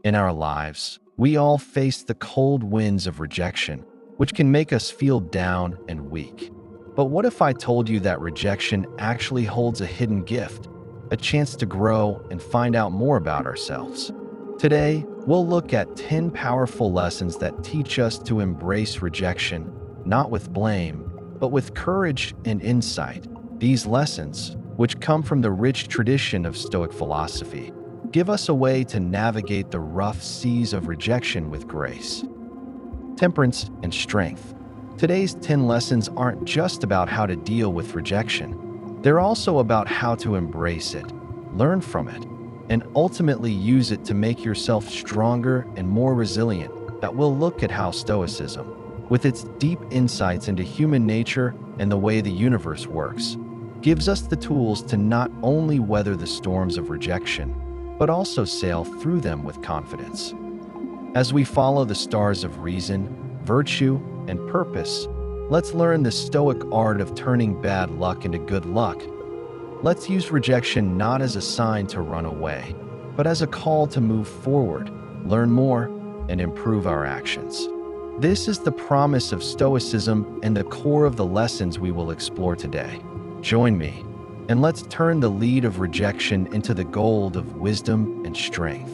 In our lives, we all face the cold winds of rejection, which can make us feel down and weak. But what if I told you that rejection actually holds a hidden gift, a chance to grow and find out more about ourselves? Today, we'll look at 10 powerful lessons that teach us to embrace rejection, not with blame, but with courage and insight. These lessons, which come from the rich tradition of Stoic philosophy, give us a way to navigate the rough seas of rejection with grace, temperance, and strength. Today's 10 lessons aren't just about how to deal with rejection. They're also about how to embrace it, learn from it, and ultimately use it to make yourself stronger and more resilient. That we'll look at how Stoicism, with its deep insights into human nature and the way the universe works, gives us the tools to not only weather the storms of rejection, but also sail through them with confidence. As we follow the stars of reason, virtue, and purpose, let's learn the Stoic art of turning bad luck into good luck. Let's use rejection not as a sign to run away, but as a call to move forward, learn more, and improve our actions. This is the promise of Stoicism and the core of the lessons we will explore today. Join me, and let's turn the lead of rejection into the gold of wisdom and strength.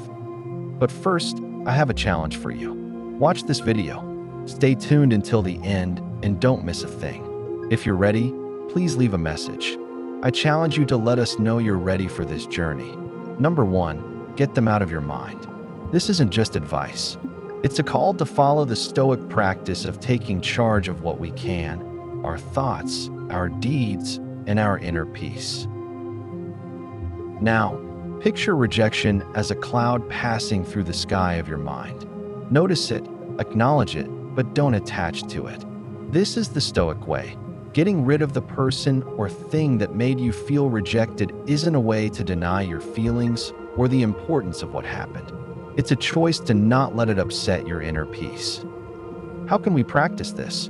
But first, I have a challenge for you. Watch this video. Stay tuned until the end and don't miss a thing. If you're ready, please leave a message. I challenge you to let us know you're ready for this journey. Number 1, get them out of your mind. This isn't just advice. It's a call to follow the Stoic practice of taking charge of what we can, our thoughts, our deeds, and our inner peace. Now, picture rejection as a cloud passing through the sky of your mind. Notice it, acknowledge it, but don't attach to it. This is the Stoic way. Getting rid of the person or thing that made you feel rejected isn't a way to deny your feelings or the importance of what happened. It's a choice to not let it upset your inner peace. How can we practice this?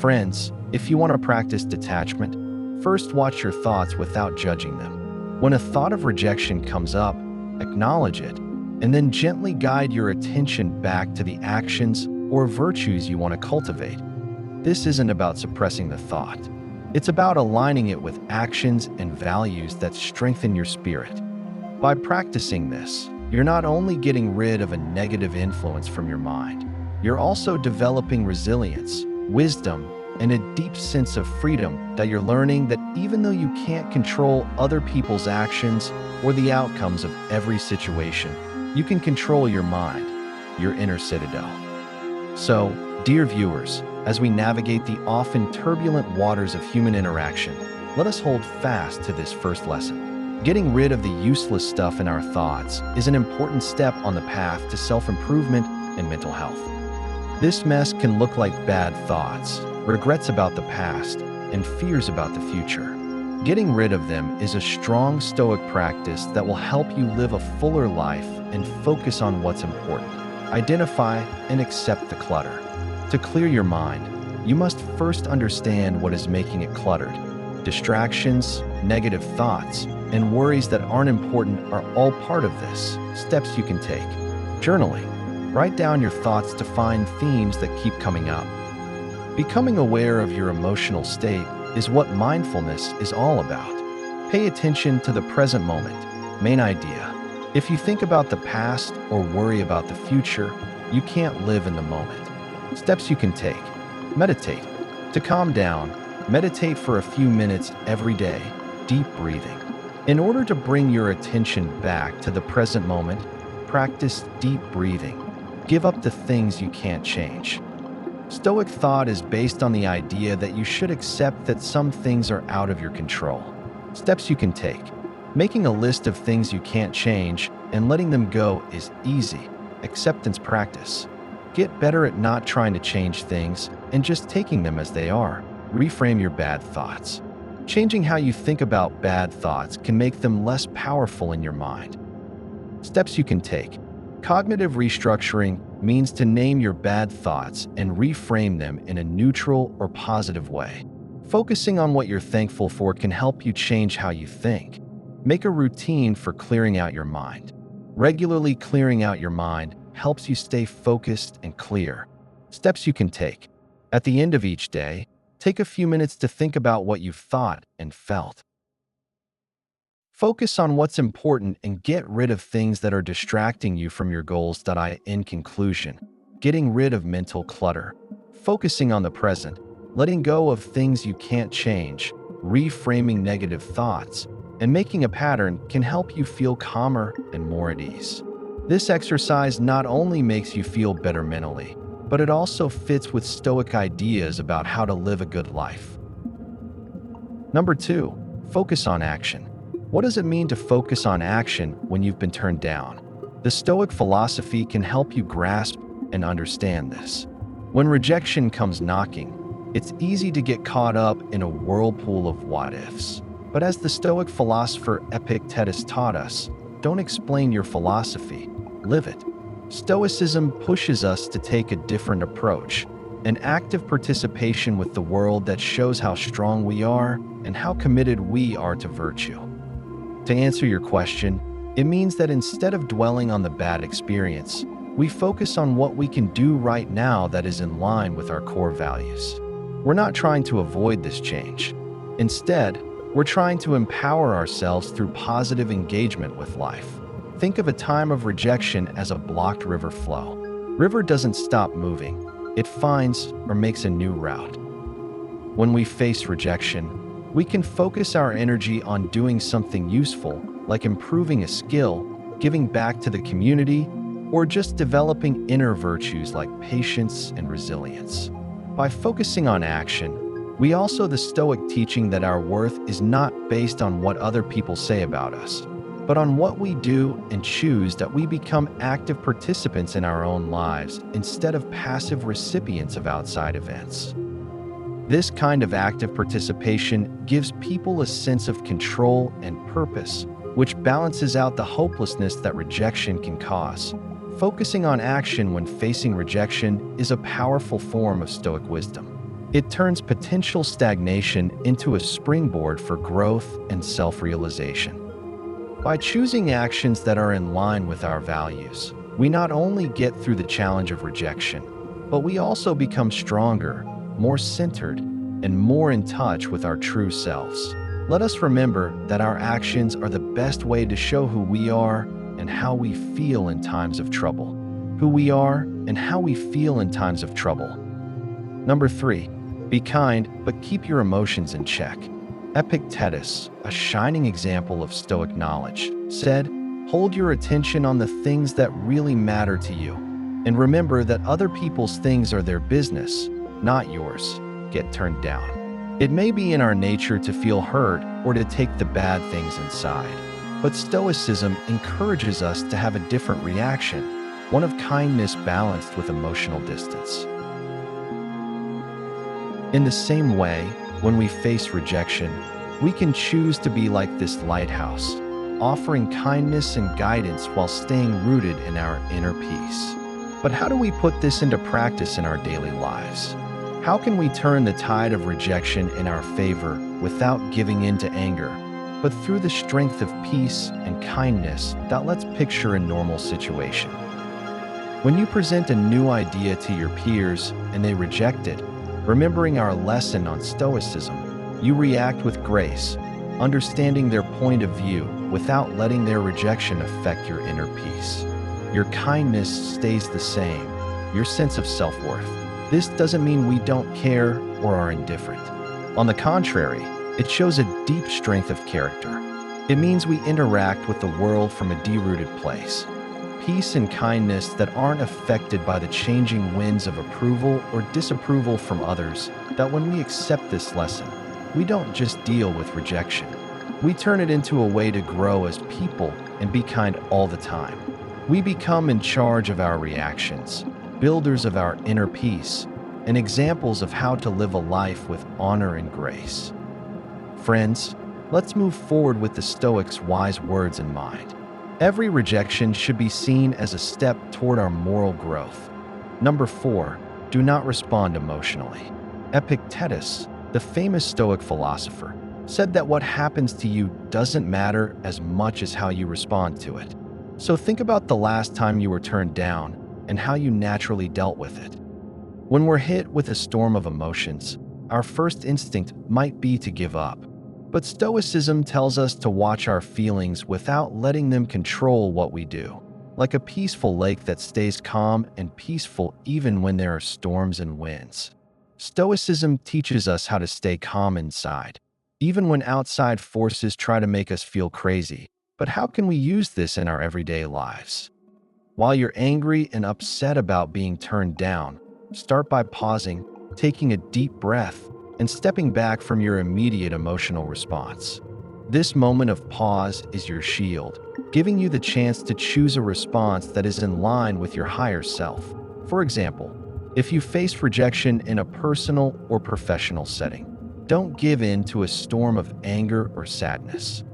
Friends, if you want to practice detachment, first watch your thoughts without judging them. When a thought of rejection comes up, acknowledge it, and then gently guide your attention back to the actions or virtues you want to cultivate. This isn't about suppressing the thought. It's about aligning it with actions and values that strengthen your spirit. By practicing this, you're not only getting rid of a negative influence from your mind, you're also developing resilience, wisdom, and a deep sense of freedom that you're learning that even though you can't control other people's actions or the outcomes of every situation, you can control your mind, your inner citadel. So, dear viewers, as we navigate the often turbulent waters of human interaction, let us hold fast to this first lesson. Getting rid of the useless stuff in our thoughts is an important step on the path to self-improvement and mental health. This mess can look like bad thoughts, regrets about the past, and fears about the future. Getting rid of them is a strong Stoic practice that will help you live a fuller life and focus on what's important. Identify and accept the clutter. To clear your mind, you must first understand what is making it cluttered. Distractions, negative thoughts, and worries that aren't important are all part of this. Steps you can take. Journaling. Write down your thoughts to find themes that keep coming up. Becoming aware of your emotional state is what mindfulness is all about. Pay attention to the present moment. Main idea. If you think about the past or worry about the future, you can't live in the moment. Steps you can take. Meditate. To calm down, meditate for a few minutes every day. Deep breathing. In order to bring your attention back to the present moment, practice deep breathing. Give up the things you can't change. Stoic thought is based on the idea that you should accept that some things are out of your control. Steps you can take. Making a list of things you can't change and letting them go is easy. Acceptance practice. Get better at not trying to change things and just taking them as they are. Reframe your bad thoughts. Changing how you think about bad thoughts can make them less powerful in your mind. Steps you can take. Cognitive restructuring means to name your bad thoughts and reframe them in a neutral or positive way. Focusing on what you're thankful for can help you change how you think. Make a routine for clearing out your mind. Regularly clearing out your mind helps you stay focused and clear. Steps you can take. At the end of each day, take a few minutes to think about what you've thought and felt. Focus on what's important and get rid of things that are distracting you from your goals. In conclusion, getting rid of mental clutter, focusing on the present, letting go of things you can't change, reframing negative thoughts, and making a pattern can help you feel calmer and more at ease. This exercise not only makes you feel better mentally, but it also fits with Stoic ideas about how to live a good life. Number 2, focus on action. What does it mean to focus on action when you've been turned down? The Stoic philosophy can help you grasp and understand this. When rejection comes knocking, it's easy to get caught up in a whirlpool of what-ifs. But as the Stoic philosopher Epictetus taught us, don't explain your philosophy, live it. Stoicism pushes us to take a different approach, an active participation with the world that shows how strong we are and how committed we are to virtue. To answer your question, it means that instead of dwelling on the bad experience, we focus on what we can do right now that is in line with our core values. We're not trying to avoid this change. Instead, we're trying to empower ourselves through positive engagement with life. Think of a time of rejection as a blocked river flow. River doesn't stop moving. It finds or makes a new route. When we face rejection, we can focus our energy on doing something useful, like improving a skill, giving back to the community, or just developing inner virtues like patience and resilience. By focusing on action, we also the Stoic teaching that our worth is not based on what other people say about us, but on what we do and choose, that we become active participants in our own lives instead of passive recipients of outside events. This kind of active participation gives people a sense of control and purpose, which balances out the hopelessness that rejection can cause. Focusing on action when facing rejection is a powerful form of Stoic wisdom. It turns potential stagnation into a springboard for growth and self-realization. By choosing actions that are in line with our values, we not only get through the challenge of rejection, but we also become stronger, more centered, and more in touch with our true selves. Let us remember that our actions are the best way to show who we are and how we feel in times of trouble. Who we are and how we feel in times of trouble. Number 3, be kind, but keep your emotions in check. Epictetus, a shining example of Stoic knowledge, said, "Hold your attention on the things that really matter to you, and remember that other people's things are their business, not yours." Get turned down. It may be in our nature to feel hurt or to take the bad things inside, but Stoicism encourages us to have a different reaction, one of kindness balanced with emotional distance. In the same way, when we face rejection, we can choose to be like this lighthouse, offering kindness and guidance while staying rooted in our inner peace. But how do we put this into practice in our daily lives? How can we turn the tide of rejection in our favor without giving in to anger, but through the strength of peace and kindness that let's picture a normal situation? When you present a new idea to your peers and they reject it, remembering our lesson on Stoicism, you react with grace, understanding their point of view without letting their rejection affect your inner peace. Your kindness stays the same, your sense of self-worth. This doesn't mean we don't care or are indifferent. On the contrary, it shows a deep strength of character. It means we interact with the world from a de-rooted place. Peace and kindness that aren't affected by the changing winds of approval or disapproval from others, that when we accept this lesson, we don't just deal with rejection. We turn it into a way to grow as people and be kind all the time. We become in charge of our reactions, builders of our inner peace, and examples of how to live a life with honor and grace. Friends, let's move forward with the Stoics' wise words in mind. Every rejection should be seen as a step toward our moral growth. Number 4, do not respond emotionally. Epictetus, the famous Stoic philosopher, said that what happens to you doesn't matter as much as how you respond to it. So think about the last time you were turned down and how you naturally dealt with it. When we're hit with a storm of emotions, our first instinct might be to give up. But Stoicism tells us to watch our feelings without letting them control what we do. Like a peaceful lake that stays calm and peaceful even when there are storms and winds. Stoicism teaches us how to stay calm inside, even when outside forces try to make us feel crazy. But how can we use this in our everyday lives? While you're angry and upset about being turned down, start by pausing, taking a deep breath, and stepping back from your immediate emotional response. This moment of pause is your shield, giving you the chance to choose a response that is in line with your higher self. For example, if you face rejection in a personal or professional setting, don't give in to a storm of anger or sadness.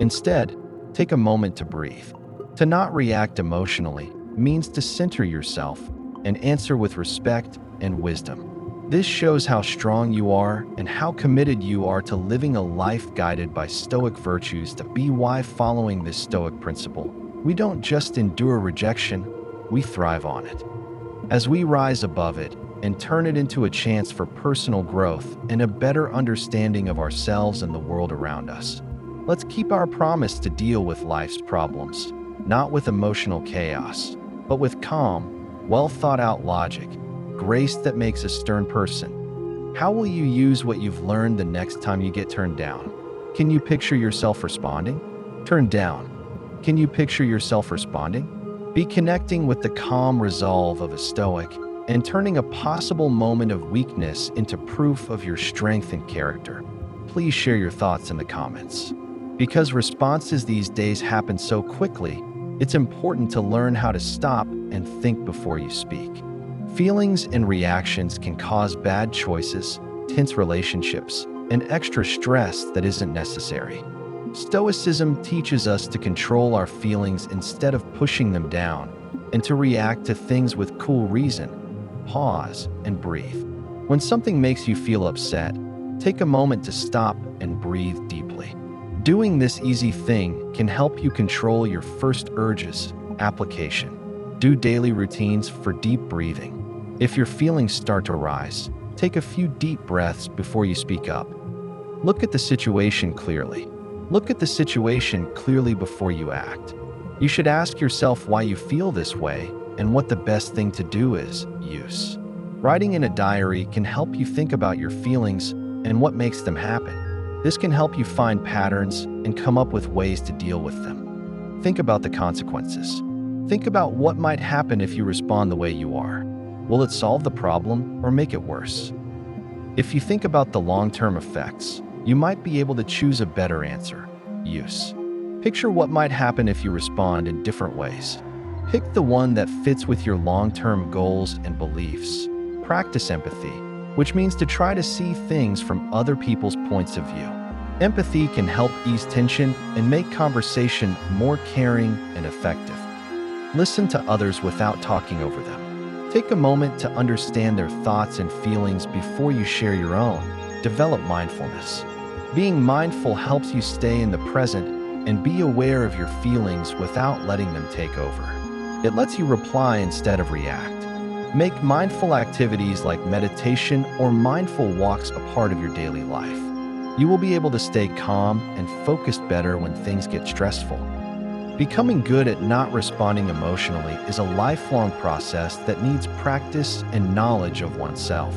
Instead, take a moment to breathe. To not react emotionally means to center yourself and answer with respect and wisdom. This shows how strong you are and how committed you are to living a life guided by Stoic virtues. To be why following this Stoic principle, we don't just endure rejection, we thrive on it. As we rise above it and turn it into a chance for personal growth and a better understanding of ourselves and the world around us. Let's keep our promise to deal with life's problems, not with emotional chaos, but with calm, well-thought-out logic, grace that makes a stern person. How will you use what you've learned the next time you get turned down? Can you picture yourself responding? Turned down. Can you picture yourself responding? Be connecting with the calm resolve of a Stoic and turning a possible moment of weakness into proof of your strength and character. Please share your thoughts in the comments. Because responses these days happen so quickly, it's important to learn how to stop and think before you speak. Feelings and reactions can cause bad choices, tense relationships, and extra stress that isn't necessary. Stoicism teaches us to control our feelings instead of pushing them down, and to react to things with cool reason. Pause and breathe. When something makes you feel upset, take a moment to stop and breathe deeply. Doing this easy thing can help you control your first urges. Application. Do daily routines for deep breathing. If your feelings start to rise, take a few deep breaths before you speak up. Look at the situation clearly. Look at the situation clearly before you act. You should ask yourself why you feel this way and what the best thing to do is. Use. Writing in a diary can help you think about your feelings and what makes them happen. This can help you find patterns and come up with ways to deal with them. Think about the consequences. Think about what might happen if you respond the way you are. Will it solve the problem or make it worse? If you think about the long-term effects, you might be able to choose a better answer. Use. Picture what might happen if you respond in different ways. Pick the one that fits with your long-term goals and beliefs. Practice empathy, which means to try to see things from other people's points of view. Empathy can help ease tension and make conversation more caring and effective. Listen to others without talking over them. Take a moment to understand their thoughts and feelings before you share your own. Develop mindfulness. Being mindful helps you stay in the present and be aware of your feelings without letting them take over. It lets you reply instead of react. Make mindful activities like meditation or mindful walks a part of your daily life. You will be able to stay calm and focused better when things get stressful. Becoming good at not responding emotionally is a lifelong process that needs practice and knowledge of oneself.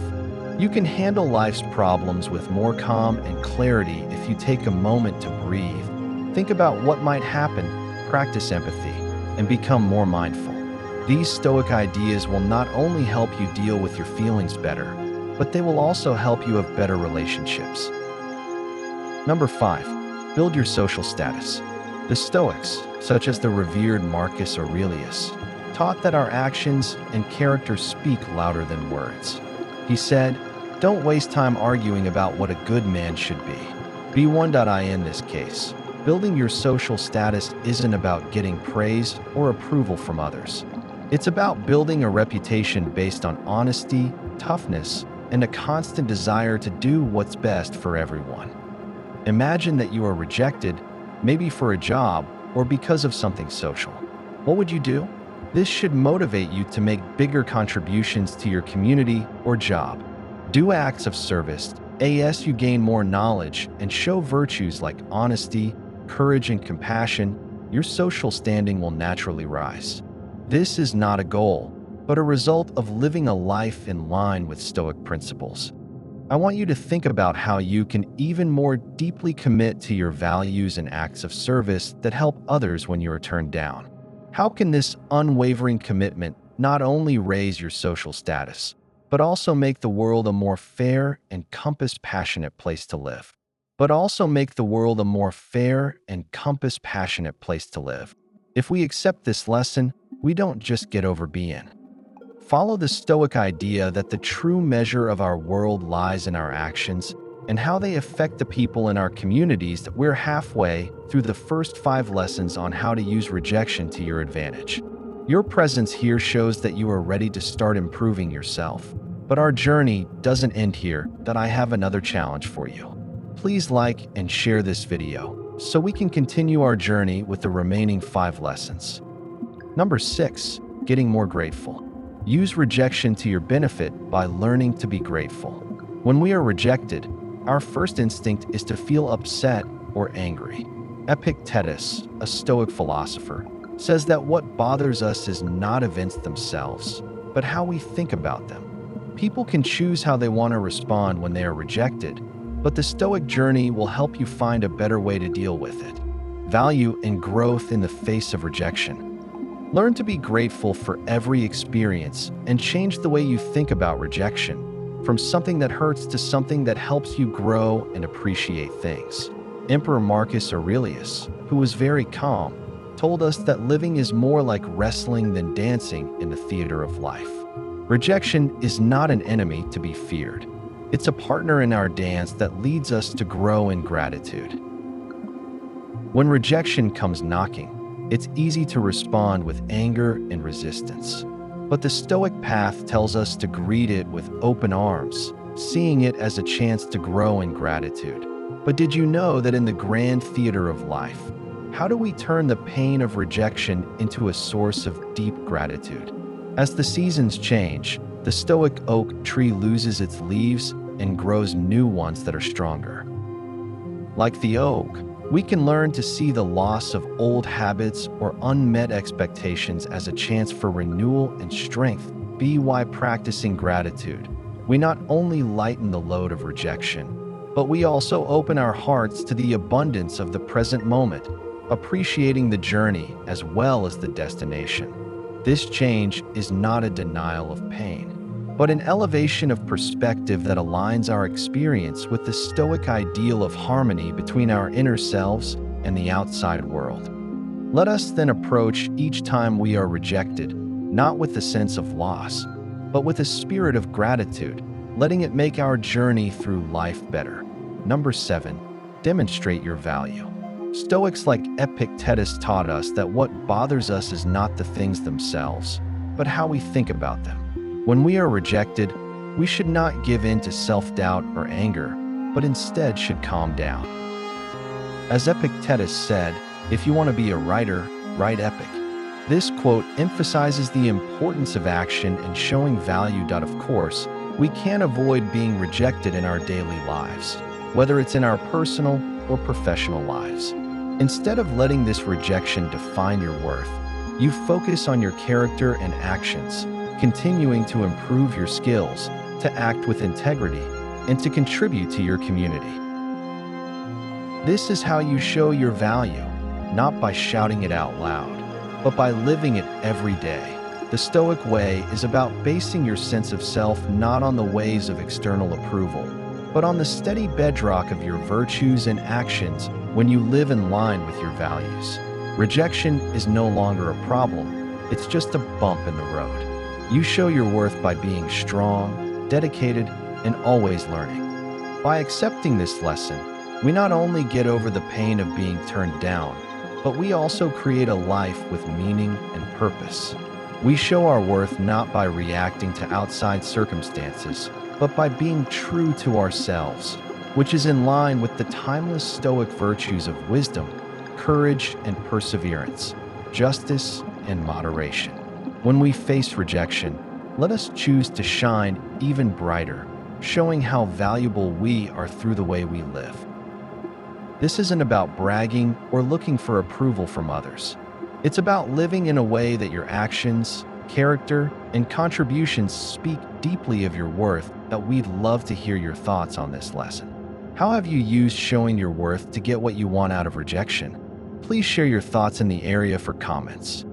You can handle life's problems with more calm and clarity if you take a moment to breathe, think about what might happen, practice empathy, and become more mindful. These Stoic ideas will not only help you deal with your feelings better, but they will also help you have better relationships. Number 5. Build your social status. The Stoics, such as the revered Marcus Aurelius, taught that our actions and character speak louder than words. He said, "Don't waste time arguing about what a good man should be. Be one." In this case, building your social status isn't about getting praise or approval from others. It's about building a reputation based on honesty, toughness, and a constant desire to do what's best for everyone. Imagine that you are rejected, maybe for a job or because of something social. What would you do? This should motivate you to make bigger contributions to your community or job. Do acts of service as you gain more knowledge and show virtues like honesty, courage, and compassion. Your social standing will naturally rise. This is not a goal, but a result of living a life in line with Stoic principles. I want you to think about how you can even more deeply commit to your values and acts of service that help others when you are turned down. How can this unwavering commitment not only raise your social status, but also make the world a more fair and compassionate place to live? If we accept this lesson, we don't just get over being. Follow the Stoic idea that the true measure of our world lies in our actions and how they affect the people in our communities. That we're halfway through the first 5 lessons on how to use rejection to your advantage. Your presence here shows that you are ready to start improving yourself. But our journey doesn't end here. That I have another challenge for you. Please like and share this video so we can continue our journey with the remaining 5 lessons. Number 6, getting more grateful. Use rejection to your benefit by learning to be grateful. When we are rejected, our first instinct is to feel upset or angry. Epictetus, a Stoic philosopher, says that what bothers us is not events themselves, but how we think about them. People can choose how they want to respond when they are rejected, but the Stoic journey will help you find a better way to deal with it. Value and growth in the face of rejection. Learn to be grateful for every experience and change the way you think about rejection, from something that hurts to something that helps you grow and appreciate things. Emperor Marcus Aurelius, who was very calm, told us that living is more like wrestling than dancing in the theater of life. Rejection is not an enemy to be feared. It's a partner in our dance that leads us to grow in gratitude. When rejection comes knocking, it's easy to respond with anger and resistance. But the Stoic path tells us to greet it with open arms, seeing it as a chance to grow in gratitude. But did you know that in the grand theater of life, how do we turn the pain of rejection into a source of deep gratitude? As the seasons change, the Stoic oak tree loses its leaves and grows new ones that are stronger. Like the oak, we can learn to see the loss of old habits or unmet expectations as a chance for renewal and strength. By practicing gratitude, we not only lighten the load of rejection, but we also open our hearts to the abundance of the present moment, appreciating the journey as well as the destination. This change is not a denial of pain, but an elevation of perspective that aligns our experience with the Stoic ideal of harmony between our inner selves and the outside world. Let us then approach each time we are rejected, not with a sense of loss, but with a spirit of gratitude, letting it make our journey through life better. Number 7, demonstrate your value. Stoics like Epictetus taught us that what bothers us is not the things themselves, but how we think about them. When we are rejected, we should not give in to self-doubt or anger, but instead should calm down. As Epictetus said, if you want to be a writer, write epic. This quote emphasizes the importance of action and showing value. Of course, we can't avoid being rejected in our daily lives, whether it's in our personal or professional lives. Instead of letting this rejection define your worth, you focus on your character and actions, continuing to improve your skills, to act with integrity, and to contribute to your community. This is how you show your value, not by shouting it out loud, but by living it every day. The Stoic way is about basing your sense of self not on the waves of external approval, but on the steady bedrock of your virtues and actions when you live in line with your values. Rejection is no longer a problem, it's just a bump in the road. You show your worth by being strong, dedicated, and always learning. By accepting this lesson, we not only get over the pain of being turned down, but we also create a life with meaning and purpose. We show our worth not by reacting to outside circumstances, but by being true to ourselves, which is in line with the timeless Stoic virtues of wisdom, courage and perseverance, justice and moderation. When we face rejection, let us choose to shine even brighter, showing how valuable we are through the way we live. This isn't about bragging or looking for approval from others. It's about living in a way that your actions, character, and contributions speak deeply of your worth. That we'd love to hear your thoughts on this lesson. How have you used showing your worth to get what you want out of rejection? Please share your thoughts in the area for comments.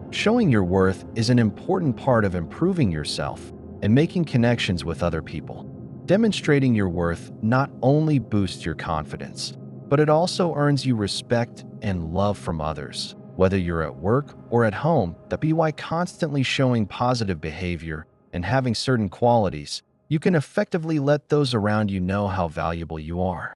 Showing your worth is an important part of improving yourself and making connections with other people. Demonstrating your worth not only boosts your confidence, but it also earns you respect and love from others. Whether you're at work or at home, by constantly showing positive behavior and having certain qualities, you can effectively let those around you know how valuable you are.